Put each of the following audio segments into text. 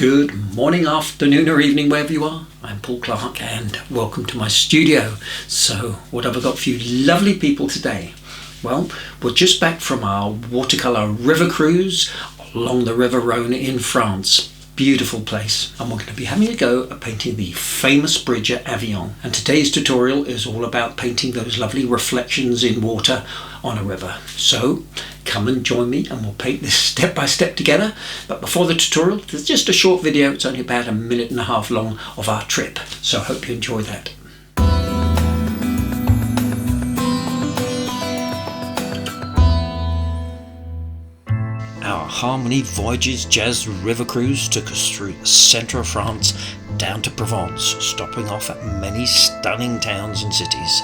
Good morning, afternoon or evening, wherever you are. I'm Paul Clark and welcome to my studio. So what have I got for you lovely people today? Well, we're just back from our watercolour river cruise along the River Rhône in France. Beautiful place, and we're going to be having a go at painting the famous bridge at Avignon. And today's tutorial is all about painting those lovely reflections in water on a river. So come and join me and we'll paint this step by step together. But before the tutorial, there's just a short video. It's only about 1.5 minutes long of our trip, so I hope you enjoy that. Our Harmony Voyages Jazz River Cruise took us through the centre of France down to Provence, stopping off at many stunning towns and cities.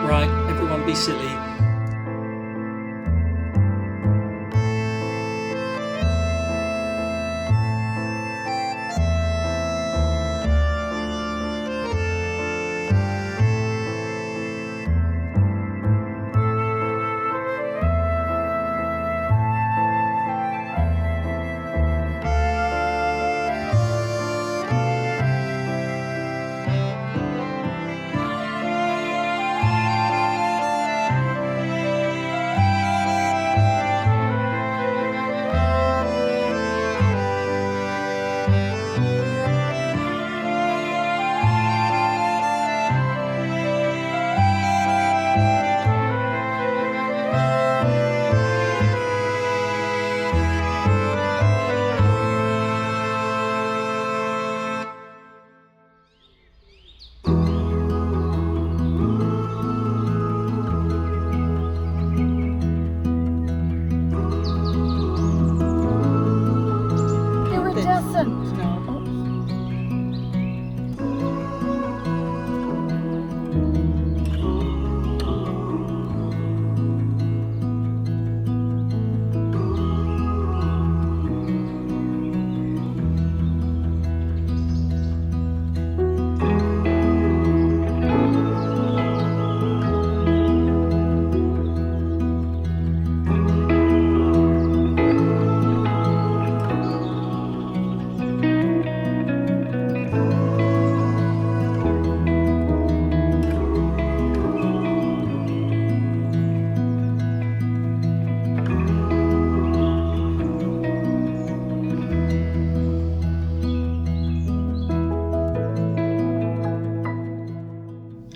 Right, everyone be silly.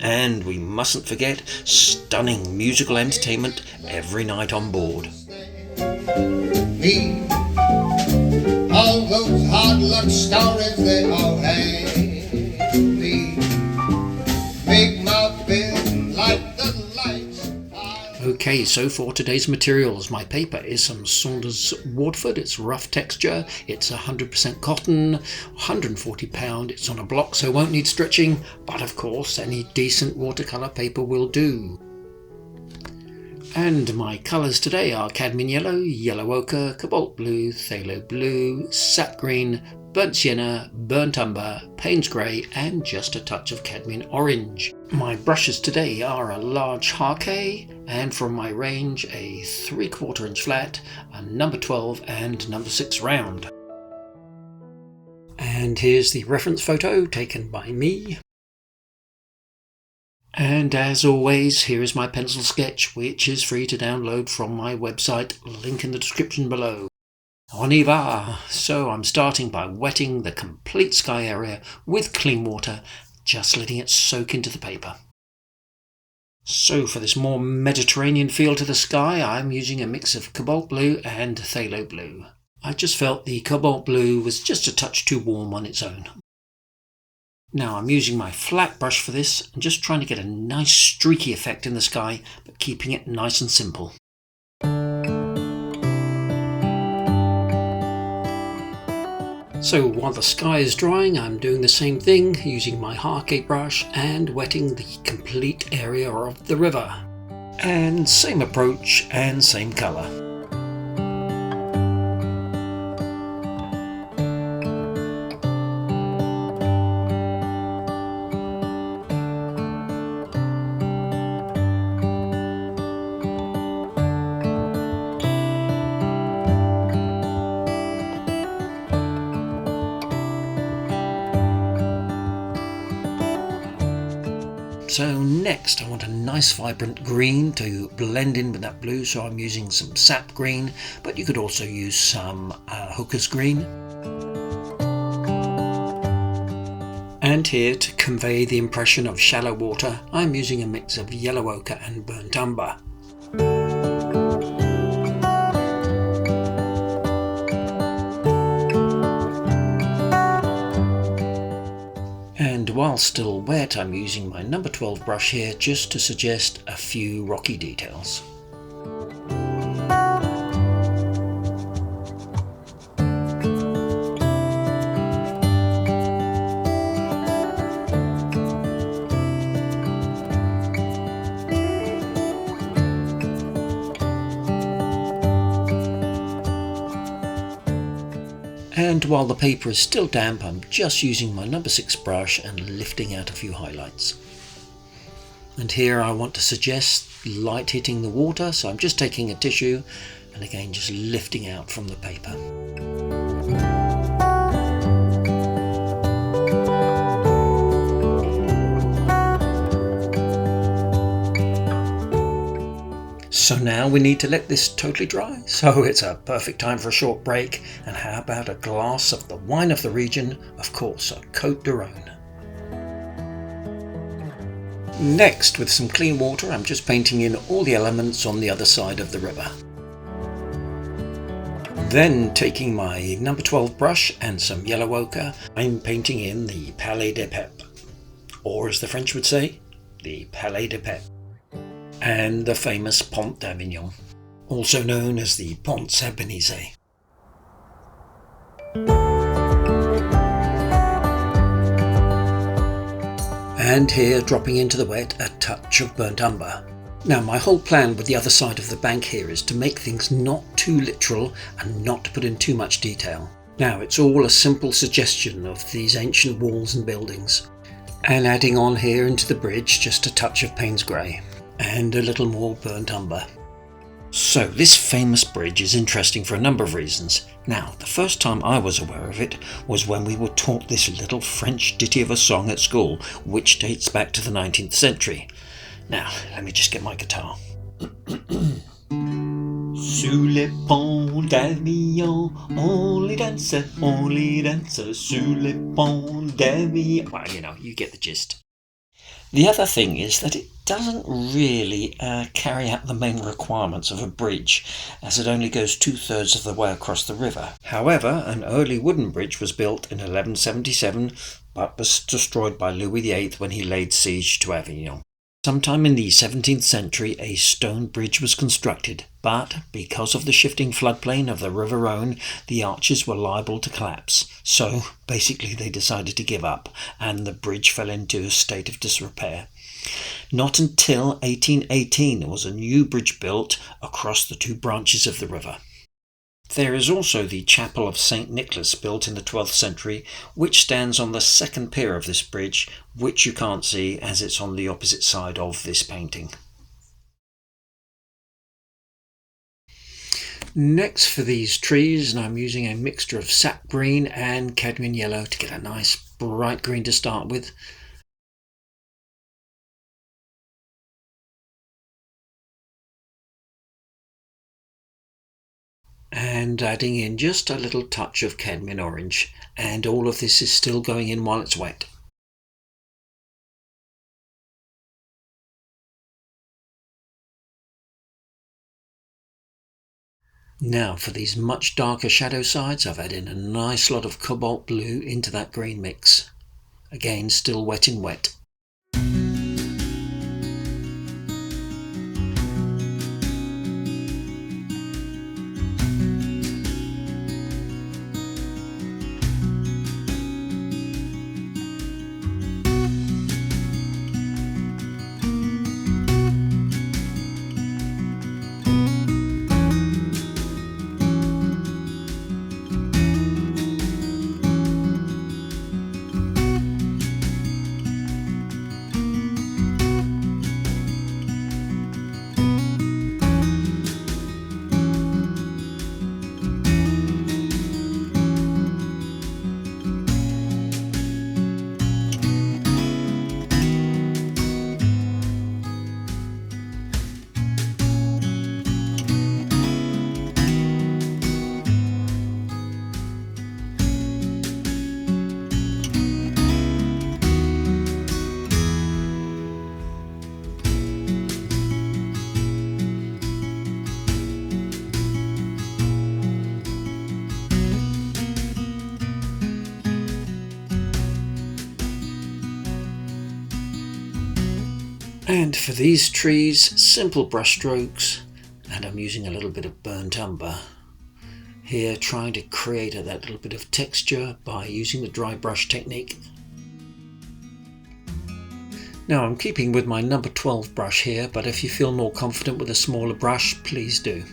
And we mustn't forget stunning musical entertainment every night on board. Me, all those hard luck stories they all had me, make my bed and light the lights. Okay, so for today's materials, my paper is some Saunders Waterford. It's rough texture, it's 100% cotton, £140, it's on a block so won't need stretching, but of course any decent watercolour paper will do. And my colours today are cadmium yellow, yellow ochre, cobalt blue, phthalo blue, sap green, burnt sienna, burnt umber, Payne's grey and just a touch of cadmium orange. My brushes today are a large Harkay and from my range a 3/4 inch flat, a number 12 and number 6 round. And here's the reference photo taken by me. And as always, here is my pencil sketch, which is free to download from my website, link in the description below. On y va! So I'm starting by wetting the complete sky area with clean water, just letting it soak into the paper. So for this more Mediterranean feel to the sky, I'm using a mix of cobalt blue and phthalo blue. I just felt the cobalt blue was just a touch too warm on its own. Now I'm using my flat brush for this and just trying to get a nice streaky effect in the sky, but keeping it nice and simple. So while the sky is drying, I'm doing the same thing, using my Harke brush and wetting the complete area of the river. And same approach and same colour. So next I want a nice vibrant green to blend in with that blue, so I'm using some sap green, but you could also use some hooker's green. And here, to convey the impression of shallow water, I'm using a mix of yellow ochre and burnt umber. And while still wet, I'm using my number 12 brush here just to suggest a few rocky details. And while the paper is still damp, I'm just using my number 6 brush and lifting out a few highlights. And here I want to suggest light hitting the water, so I'm just taking a tissue and again just lifting out from the paper. So now we need to let this totally dry, so it's a perfect time for a short break. And how about a glass of the wine of the region, of course, a Côte d'Rhône. Next, with some clean water, I'm just painting in all the elements on the other side of the river. Then, taking my number 12 brush and some yellow ochre, I'm painting in the Palais des Pepes, or as the French would say, the Palais des Pepes, and the famous Pont d'Avignon, also known as the Pont Saint-Benizet. And here, dropping into the wet, a touch of burnt umber. Now, my whole plan with the other side of the bank here is to make things not too literal and not to put in too much detail. Now, it's all a simple suggestion of these ancient walls and buildings. And adding on here into the bridge just a touch of Payne's grey and a little more burnt umber. So this famous bridge is interesting for a number of reasons. Now, the first time I was aware of it was when we were taught this little French ditty of a song at school, which dates back to the 19th century. Now, let me just get my guitar. Sous les ponts d'Avignon, only dancer, sous les ponts d'Avignon. Well, you know, you get the gist. The other thing is that it doesn't really carry out the main requirements of a bridge, as it only goes 2/3 of the way across the river. However, an early wooden bridge was built in 1177, but was destroyed by Louis VIII when he laid siege to Avignon. Sometime in the 17th century, a stone bridge was constructed, but because of the shifting floodplain of the River Rhône, the arches were liable to collapse. So basically they decided to give up, and the bridge fell into a state of disrepair. Not until 1818 was a new bridge built across the two branches of the river. There is also the Chapel of St. Nicholas, built in the 12th century, which stands on the second pier of this bridge, which you can't see as it's on the opposite side of this painting. Next, for these trees, and I'm using a mixture of sap green and cadmium yellow to get a nice bright green to start with. And adding in just a little touch of cadmium orange, and all of this is still going in while it's wet. Now for these much darker shadow sides, I've added a nice lot of cobalt blue into that green mix. Again, still wet in wet. And for these trees, simple brush strokes, and I'm using a little bit of burnt umber here, trying to create that little bit of texture by using the dry brush technique. Now I'm keeping with my number 12 brush here, but if you feel more confident with a smaller brush, please do.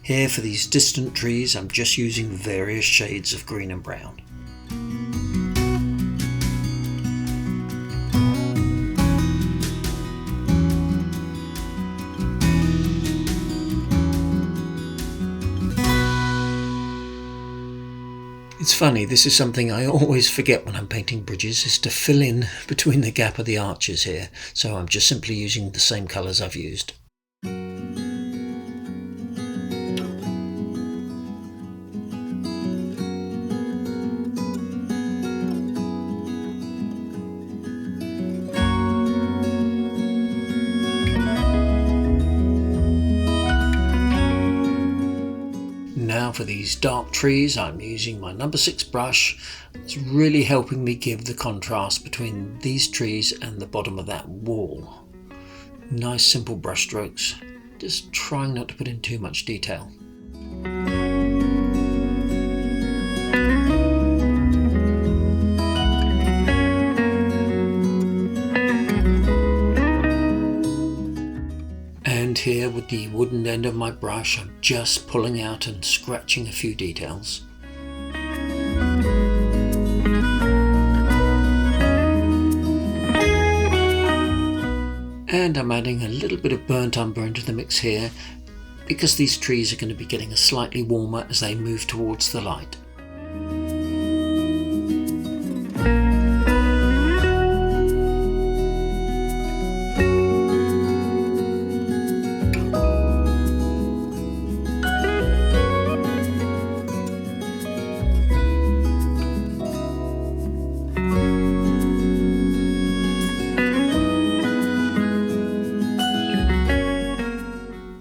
Here for these distant trees, I'm just using various shades of green and brown. It's funny, this is something I always forget when I'm painting bridges, is to fill in between the gap of the arches here, so I'm just simply using the same colours I've used. Now for these dark trees, I'm using my number 6 brush. It's really helping me give the contrast between these trees and the bottom of that wall. Nice simple brush strokes, just trying not to put in too much detail. And here with the wooden end of my brush, I'm just pulling out and scratching a few details. And I'm adding a little bit of burnt umber into the mix here, because these trees are going to be getting slightly warmer as they move towards the light.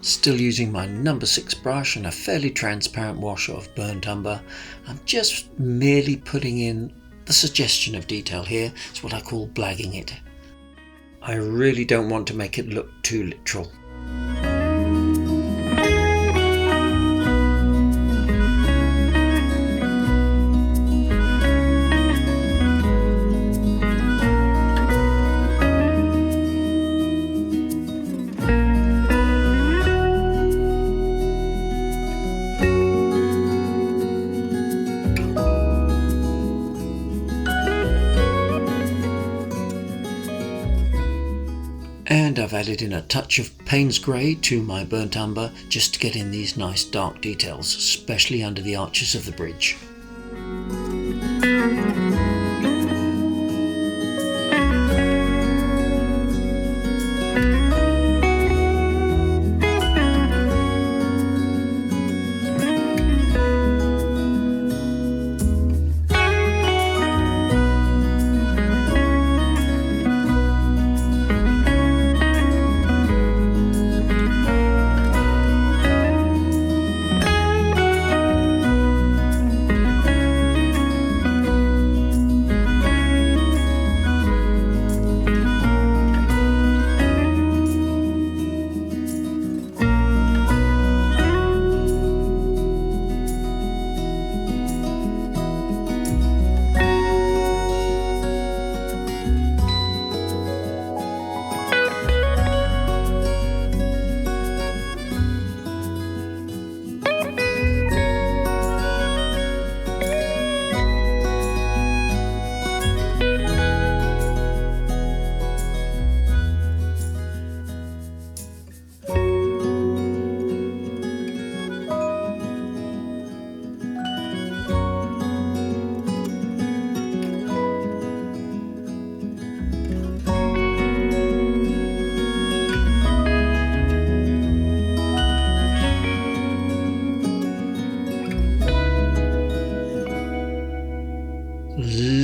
Still using my number 6 brush and a fairly transparent wash of burnt umber, I'm just merely putting in the suggestion of detail here. It's what I call blagging it. I really don't want to make it look too literal. And I've added in a touch of Payne's Grey to my burnt umber just to get in these nice dark details, especially under the arches of the bridge.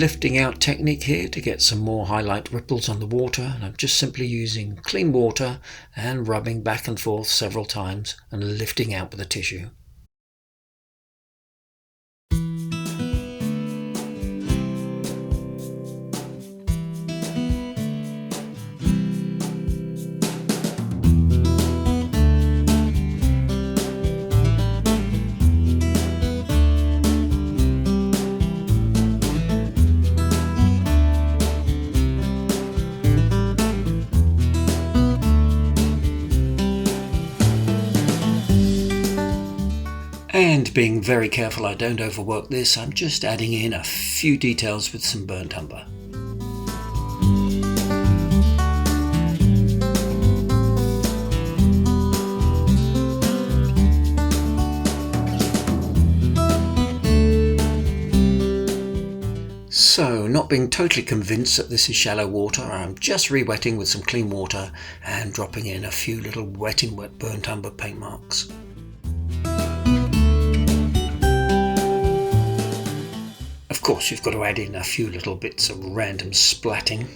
Lifting out technique here to get some more highlight ripples on the water, and I'm just simply using clean water and rubbing back and forth several times and lifting out with a tissue. And being very careful I don't overwork this, I'm just adding in a few details with some burnt umber. So, not being totally convinced that this is shallow water, I'm just re-wetting with some clean water and dropping in a few little wet in wet burnt umber paint marks. Of course, you've got to add in a few little bits of random splatting.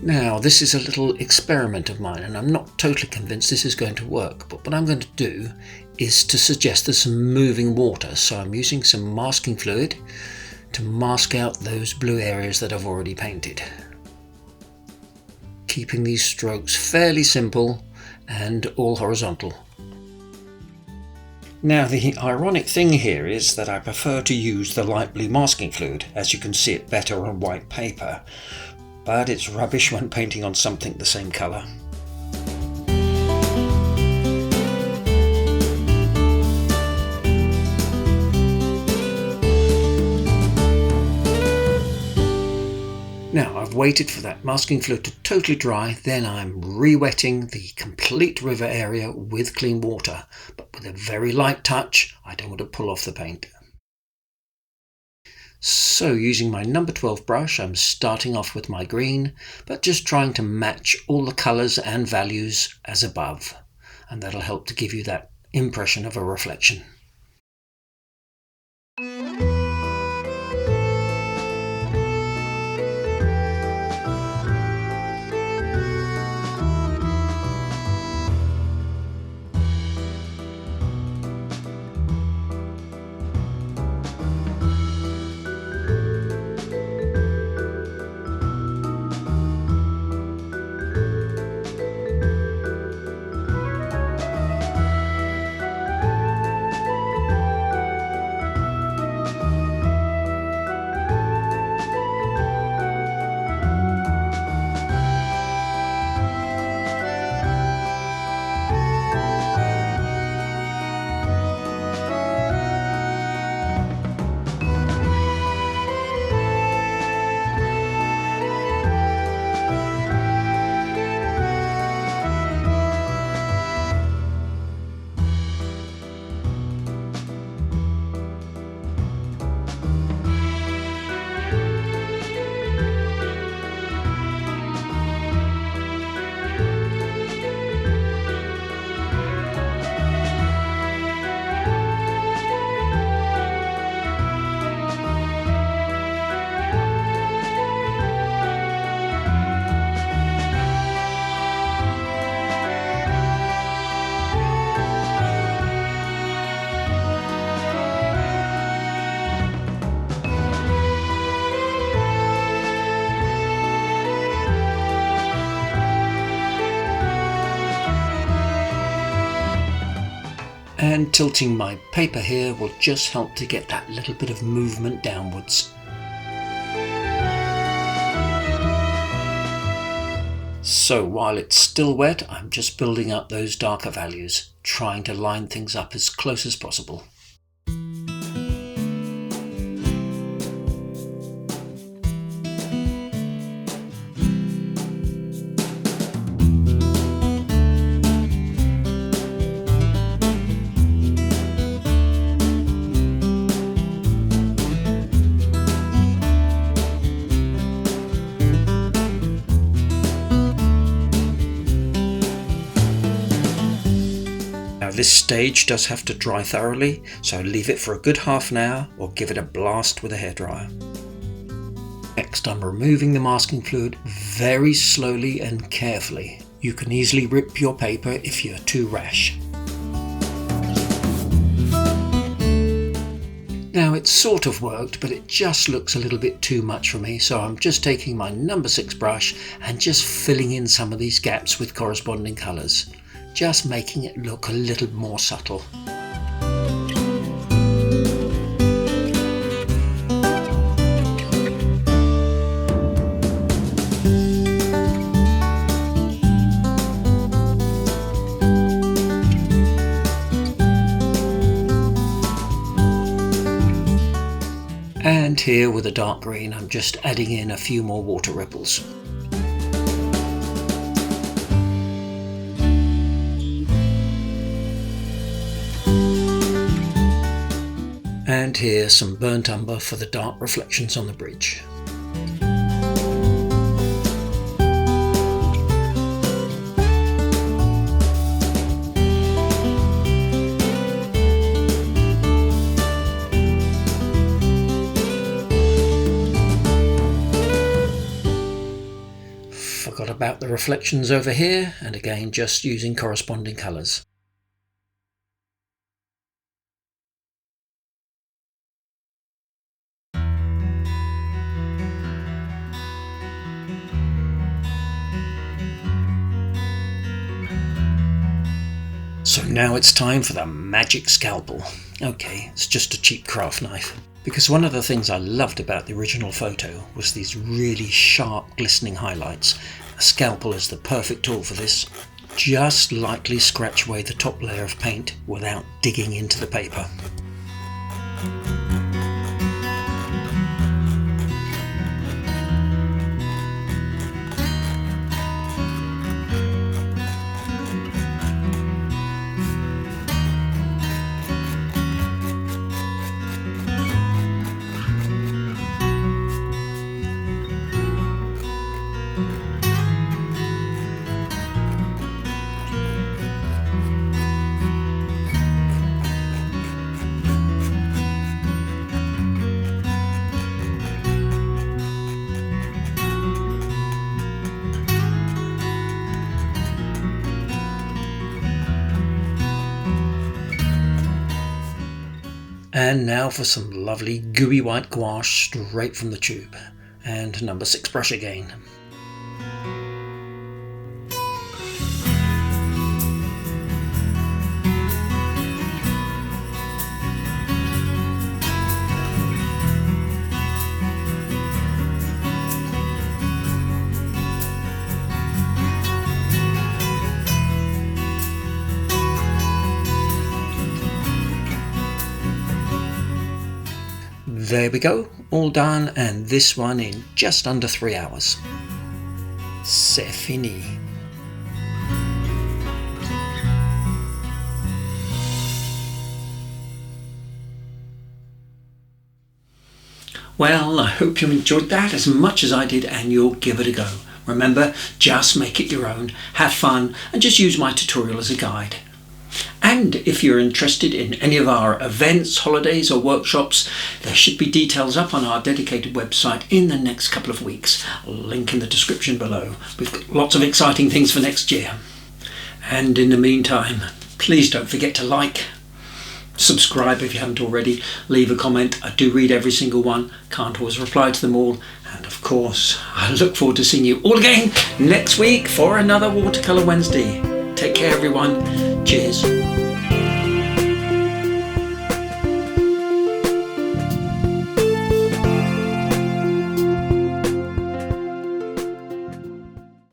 Now, this is a little experiment of mine, and I'm not totally convinced this is going to work, but what I'm going to do is to suggest there's some moving water, so I'm using some masking fluid to mask out those blue areas that I've already painted. Keeping these strokes fairly simple and all horizontal. Now, the ironic thing here is that I prefer to use the light blue masking fluid, as you can see it better on white paper, but it's rubbish when painting on something the same colour. Now, I've waited for that masking fluid to totally dry, then I'm re-wetting the complete river area with clean water, but with a very light touch. I don't want to pull off the paint. So, using my number 12 brush, I'm starting off with my green, but just trying to match all the colours and values as above, and that'll help to give you that impression of a reflection. And tilting my paper here will just help to get that little bit of movement downwards. So while it's still wet, I'm just building up those darker values, trying to line things up as close as possible. Now this stage does have to dry thoroughly, so leave it for a good half an hour or give it a blast with a hairdryer. Next, I'm removing the masking fluid very slowly and carefully. You can easily rip your paper if you're too rash. Now it sort of worked, but it just looks a little bit too much for me, so I'm just taking my number 6 brush and just filling in some of these gaps with corresponding colours, just making it look a little more subtle. And here with a dark green, I'm just adding in a few more water ripples. And here some burnt umber for the dark reflections on the bridge. Forgot about the reflections over here, and again just using corresponding colours. So now it's time for the magic scalpel. Okay, it's just a cheap craft knife. Because one of the things I loved about the original photo was these really sharp, glistening highlights. A scalpel is the perfect tool for this. Just lightly scratch away the top layer of paint without digging into the paper. And now for some lovely gooey white gouache straight from the tube. And number 6 brush again. There we go, all done, and this one in just under 3 hours. C'est fini. Well, I hope you enjoyed that as much as I did, and you'll give it a go. Remember, just make it your own, have fun, and just use my tutorial as a guide. And if you're interested in any of our events, holidays or workshops, there should be details up on our dedicated website in the next couple of weeks. Link in the description below. We've got lots of exciting things for next year. And in the meantime, please don't forget to like, subscribe if you haven't already, leave a comment. I do read every single one, can't always reply to them all. And of course, I look forward to seeing you all again next week for another Watercolour Wednesday. Take care everyone. Cheers.